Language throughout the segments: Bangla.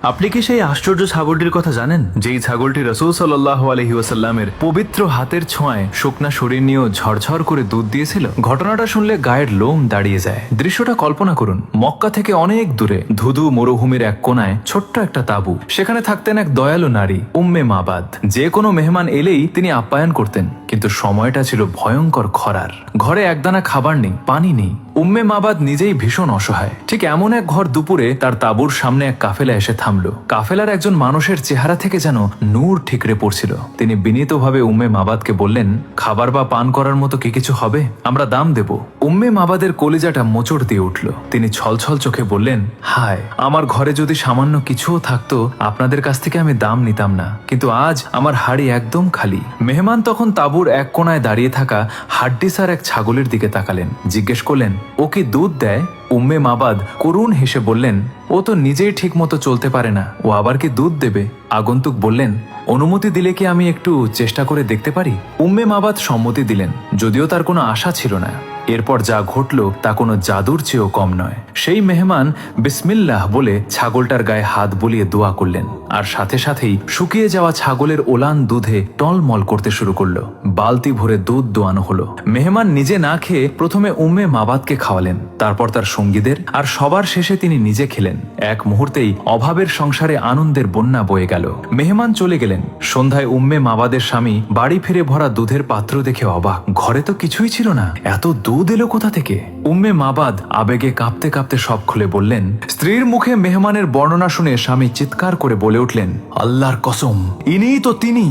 আপনি কি সেই আশ্চর্য ছাগলটির কথা জানেন, যেই ছাগলটি রাসূল সাল্লাল্লাহু আলাইহি ওয়াসাল্লামের পবিত্র হাতের ছোঁয়ায় শুকনা শরীর নিয়েও ঝরঝর করে দুধ দিয়েছিল? ঘটনাটা শুনলে গায়ের লোম দাঁড়িয়ে যায়। দৃশ্যটা কল্পনা করুন, মক্কা থেকে অনেক দূরে ধুধু মরুভূমির এক কোনায় ছোট্ট একটা তাঁবু। সেখানে থাকতেন এক দয়ালু নারী, উম্মে মাবাদ। যে কোনো মেহমান এলেই তিনি আপ্যায়ন করতেন, কিন্তু সময়টা ছিল ভয়ঙ্কর খরার। ঘরে একদানা খাবার নেই, পানি নেই। উম্মে মাবাদ নিজেই ভীষণ অসহায়। ঠিক এমন এক ঘর দুপুরে তার তাঁবুর সামনে এক কাফেলা এসে থামলো। কাফেলার একজন মানুষের চেহারা থেকে যেন নূর ঠিকরে পড়ছিল। তিনি বিনীতভাবে উম্মে মাবাদকে বললেন, খাবার বা পান করার মতো কি কিছু হবে? আমরা দাম দেব। উম্মে মাবাদের কলিজাটা মোচড় দিয়ে উঠল। তিনি ছলছল চোখে বললেন, হায়, আমার ঘরে যদি সামান্য কিছুও থাকতো আপনাদের কাছ থেকে আমি দাম নিতাম না, কিন্তু আজ আমার হাড়ি একদম খালি। মেহমান তখন তাঁবুর এক কোনায় দাঁড়িয়ে থাকা হাড্ডিসার এক ছাগলের দিকে তাকালেন। জিজ্ঞেস করলেন, ও কি দুধ দেয়? উম্মে মাবাদ করুণ হেসে বললেন, ও তো নিজেই ঠিক মতো চলতে পারে না, ও আবার কি দুধ দেবে? আগন্তুক বললেন, অনুমতি দিলে কি আমি একটু চেষ্টা করে দেখতে পারি? উম্মে মাবাদ সম্মতি দিলেন, যদিও তার কোনো আশা ছিল না। এরপর যা ঘটল তা কোনো জাদুর চেয়েও কম নয়। সেই মেহমান বিসমিল্লাহ বলে ছাগলটার গায়ে হাত বুলিয়ে দোয়া করলেন, আর সাথে সাথেই শুকিয়ে যাওয়া ছাগলের ওলান দুধে টলমল করতে শুরু করলো। বালতি ভরে দুধ দোয়ানো হলো। মেহমান নিজে না খেয়ে প্রথমে উম্মে মাবাদকে খাওয়ালেন, তারপর তার সঙ্গীদের, আর সবার শেষে তিনি নিজে খেলেন। এক মুহূর্তেই অভাবের সংসারে আনন্দের বন্যা বয়ে গেল। মেহমান চলে গেলেন। সন্ধ্যায় উম্মে মাবাদের স্বামী বাড়ি ফিরে ভরা দুধের পাত্র দেখে অবাক। ঘরে তো কিছুই ছিল না, এত দুধ এলো কোথা থেকে? উম্মে মাবাদ আবেগে কাঁপতে কাঁপতে সব খুলে বললেন। স্ত্রীর মুখে মেহমানের বর্ণনা শুনে স্বামী চিৎকার করে বলে উঠলেন, আল্লাহর কসম, ইনিই তো তিনি,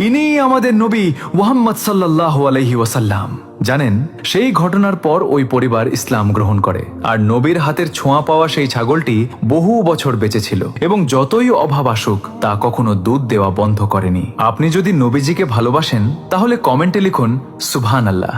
ইনিই আমাদের নবী মুহাম্মদ সাল্লাল্লাহু আলাইহি ওয়াসাল্লাম। জানেন, সেই ঘটনার পর ওই পরিবার ইসলাম গ্রহণ করে, আর নবীর হাতের ছোঁয়া পাওয়া সেই ছাগলটি বহু বছর বেঁচে ছিল এবং যতই অভাব আসুক তা কখনো দুধ দেওয়া বন্ধ করেনি। আপনি যদি নবীজিকে ভালোবাসেন তাহলে কমেন্টে লিখুন সুবহানাল্লাহ।